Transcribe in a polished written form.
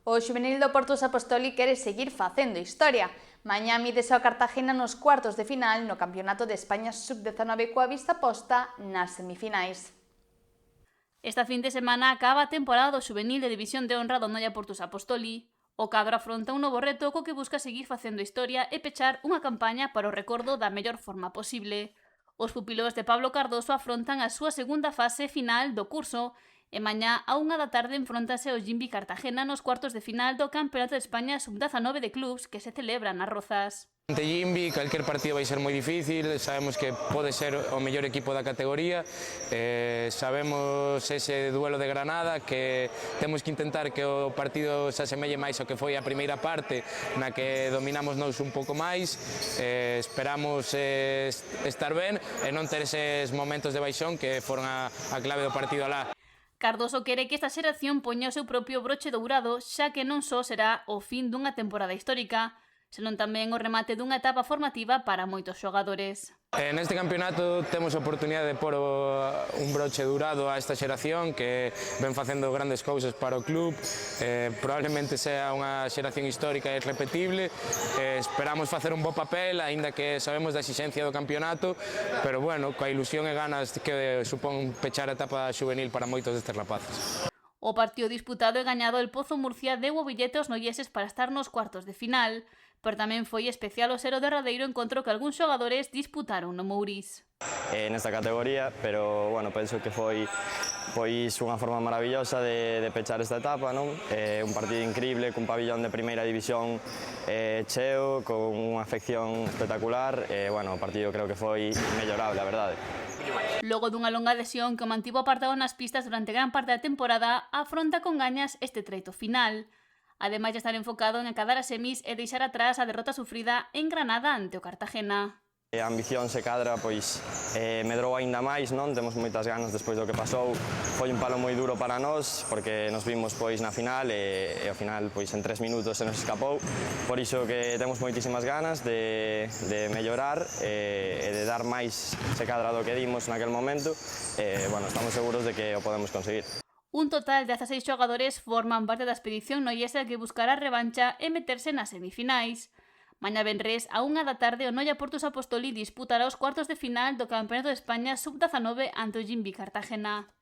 O xuvenil do Portus Apostoli quere seguir facendo historia. Mañá mídese ao Cartagena nos cuartos de final no Campeonato de España Sub-19 coa vista posta nas semifinais. Esta fin de semana acaba a temporada do xuvenil de División de Honra do Noia Portus Apostoli. O cadro afronta un novo reto co que busca seguir facendo historia e pechar unha campaña para o recordo da mellor forma posible. Os pupilos de Pablo Cardoso afrontan a súa segunda fase final do curso e mañá a 1 da tarde enfróntase ao Jimbi Cartagena nos cuartos de final do Campeonato de España Sub-19 de clubs que se celebra nas Rozas. Ante Jimbi, calquer partido vai ser moi difícil, sabemos que pode ser o mellor equipo da categoría, sabemos ese duelo de Granada, que temos que intentar que o partido se asemelle máis ao que foi a primeira parte, na que dominamos nós un pouco máis, esperamos estar ben e non ter eses momentos de baixón que foron a clave do partido alá. Cardoso quere que esta xeración poña o seu propio broche dourado, xa que non só será o fin dunha temporada histórica, senón tamén o remate dunha etapa formativa para moitos xogadores. Neste campeonato temos a oportunidade de pôr un broche dourado a esta xeración que ven facendo grandes cousas para o club, probablemente sea unha xeración histórica e irrepetible, esperamos facer un bo papel, aínda que sabemos da exigencia do campeonato, pero bueno, coa ilusión e ganas que supón pechar a etapa xuvenil para moitos destes rapaces. O partido disputado e gañado el Pozo Murcia deu o billete aos noieses para estar nos cuartos de final, pero tamén foi especial o ser o derradeiro encontro que algúns xogadores disputaron no Mouriz. Nesta categoría, pero bueno, penso que foi unha forma maravillosa de pechar esta etapa, non? Un partido increíble, cun pabillón de primeira división cheo, con unha afección espectacular, bueno, o partido creo que foi mellorable, a verdade. Logo dunha longa lesión que o mantivo apartado nas pistas durante gran parte da temporada, afronta con gañas este treito final. Ademais de estar enfocado en acadar as semis e deixar atrás a derrota sufrida en Granada ante o Cartagena. A ambición se cadra, pois medrou aínda máis, non? Temos moitas ganas despois do que pasou. Foi un palo moi duro para nós, porque nos vimos pois na final e ao final pois en 3 minutos se nos escapou. Por iso que temos moitísimas ganas de mellorar e de dar máis se cadra do que dimos naquel momento. Bueno, estamos seguros de que o podemos conseguir. Un total de 16 xogadores forman parte da expedición noiesa que buscará revancha e meterse nas semifinais. Mañá venres a 1 da tarde o Noia Portus Apostoli disputará os cuartos de final do Campeonato de España Sub-19 ante o Jimbi Cartagena.